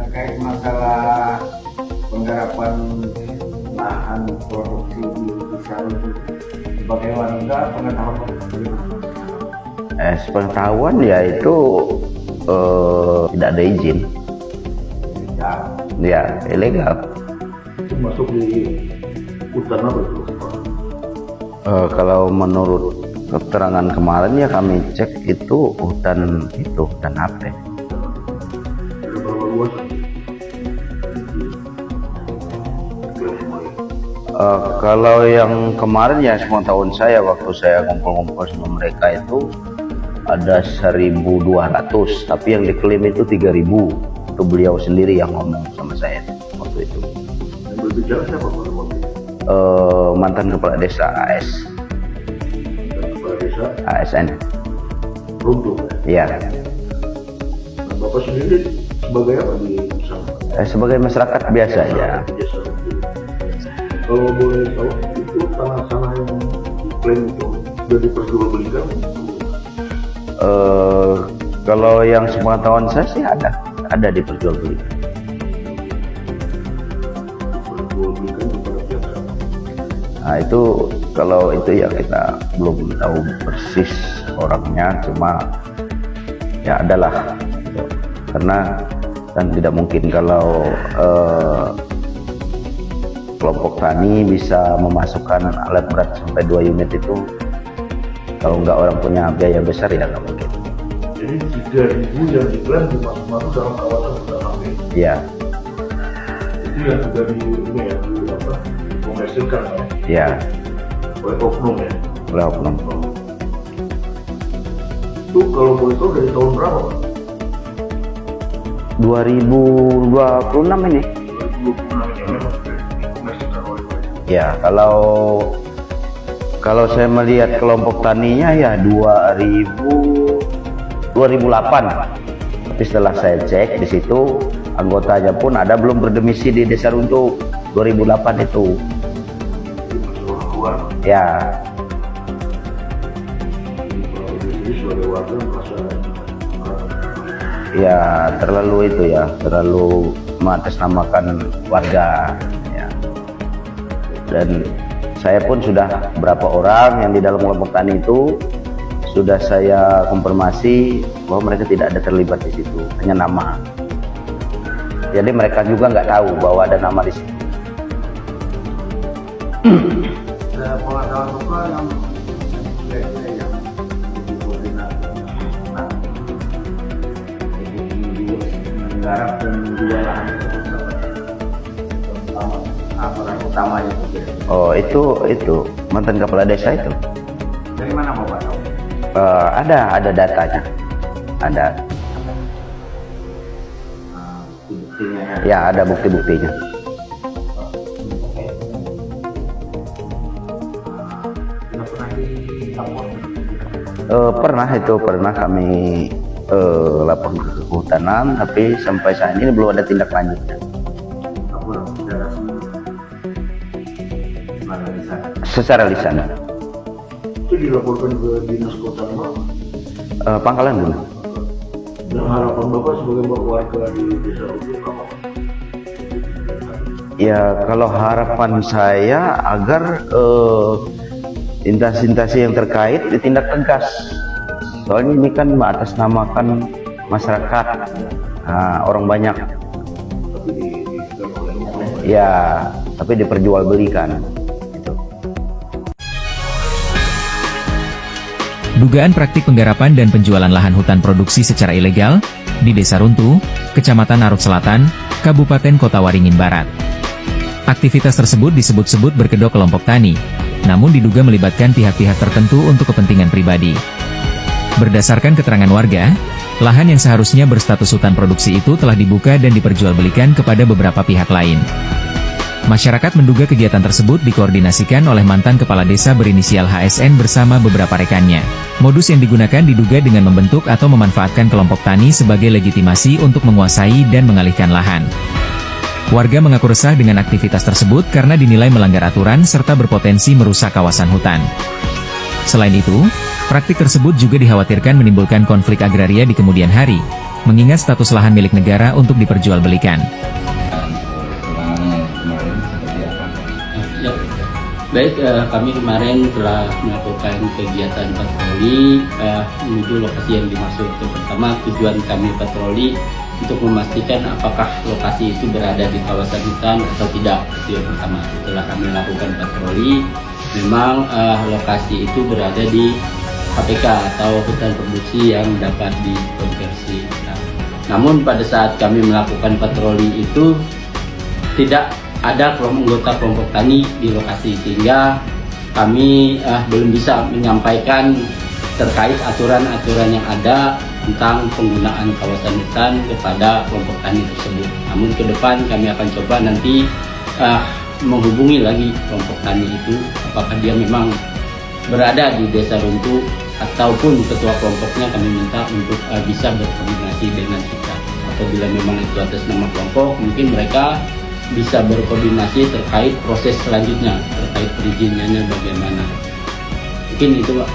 terkait masalah penggarapan lahan produksi di desa itu sebagai warga pengetahuan Sepengetahuan ya itu tidak ada izin, ya ilegal. Itu masuk di hutan apa itu? Kalau menurut keterangan kemarin ya kami cek itu hutan apa? Ada berapa luas? Kalau yang kemarin ya sepengetahuan saya waktu saya ngumpul-ngumpul sama mereka itu ada 1.200, tapi yang diklaim itu 3.000. Itu beliau sendiri yang ngomong sama saya waktu itu. Yang berbicara siapa pada waktu itu? Mantan kepala desa AS. Dan kepala desa ASN. Runtuh. Ya. Nah, Bapak sendiri sebagai apa di sana? Sebagai masyarakat biasa ya. Biasa. Kalau boleh tahu, itu tanah-tanah yang diklaim itu sudah diperjualbelikan? Kalau yang sepengetahuan saya sih ada diperjualbelikan. Diperjualbelikan kepada siapa? Nah itu kalau itu ya kita belum tahu persis orangnya, cuma ya adalah karena kan tidak mungkin kalau kelompok tani bisa memasukkan alat berat sampai 2 unit itu, kalau nggak orang punya biaya besar ya nggak mungkin. Jadi 3.000 yang diklaim dimasuk-masuk dalam kawasan hutan api. Ya, Itu yang sudah dikomersilkan ya, oleh oknum ya. oleh oknum. Itu kalau boleh tahu dari tahun berapa Pak? 2026 ini. 2026 ini memang sudah dikomersilkan oleh mereka. Ya, kalau saya melihat kelompok taninya ya 2008. Tapi setelah saya cek di situ anggotanya pun ada belum berdomisi di Desa Runtuh 2008 itu. Itu orang luar. Ya, Jadi sebagai warga merasa ya terlalu mengatasnamakan warga ya. Dan saya pun sudah berapa orang yang di dalam kelompok tani itu sudah saya konfirmasi bahwa mereka tidak ada terlibat di situ, hanya nama. Jadi mereka juga nggak tahu bahwa ada nama di situ. pengetahuan apa yang kira-kira yang dikoordinasi menggarap dan menjual lahan aturan utamanya Oh itu mantan kepala desa itu. dari mana Bapak tahu? Ada datanya, ada. Bukti-buktinya Ya ada bukti-buktinya. sudah pernah dilapor? Pernah kami lapor ke kehutanan, tapi sampai saat ini belum ada tindak lanjutnya. Lapor secara resmi mana bisa? Secara lisan. itu dilaporkan ke dinas kota mana? Pangkalan dulu. Dan harapan Bapak sebagai warga di desa Runtuh apa? Ya kalau harapan saya agar instansi yang terkait ditindak tegas. Soalnya ini kan mengatasnamakan masyarakat, orang banyak. Tapi dilakukan oleh oknum. Ya, tapi diperjualbelikan. Gitu. Dugaan praktik penggarapan dan penjualan lahan hutan produksi secara ilegal di Desa Runtuh, Kecamatan Narut Selatan, Kabupaten Kota Waringin Barat. Aktivitas tersebut disebut-sebut berkedok kelompok tani, namun diduga melibatkan pihak-pihak tertentu untuk kepentingan pribadi. Berdasarkan keterangan warga, lahan yang seharusnya berstatus hutan produksi itu telah dibuka dan diperjualbelikan kepada beberapa pihak lain. Masyarakat menduga kegiatan tersebut dikoordinasikan oleh mantan kepala desa berinisial HSN bersama beberapa rekannya. Modus yang digunakan diduga dengan membentuk atau memanfaatkan kelompok tani sebagai legitimasi untuk menguasai dan mengalihkan lahan. Warga mengaku resah dengan aktivitas tersebut karena dinilai melanggar aturan serta berpotensi merusak kawasan hutan. Selain itu, praktik tersebut juga dikhawatirkan menimbulkan konflik agraria di kemudian hari, mengingat status lahan milik negara untuk diperjualbelikan. Ya, baik, kami kemarin telah melakukan kegiatan patroli menuju lokasi yang dimaksud. Pertama, tujuan kami patroli untuk memastikan apakah lokasi itu berada di kawasan hutan atau tidak. Itu yang pertama. Setelah kami lakukan patroli, memang lokasi itu berada di HPK atau hutan produksi yang dapat dikonversi. Namun pada saat kami melakukan patroli itu tidak ada anggota kelompok tani di lokasi, sehingga kami belum bisa menyampaikan terkait aturan-aturan yang ada tentang penggunaan kawasan hutan kepada kelompok tani tersebut. Namun ke depan kami akan coba nanti menghubungi lagi kelompok tani itu, apakah dia memang berada di Desa Runtuh ataupun ketua kelompoknya kami minta untuk bisa berkoordinasi dengan kita. Apabila memang itu atas nama kelompok, mungkin mereka bisa berkoordinasi terkait proses selanjutnya, terkait perizinannya bagaimana. Mungkin itu Pak.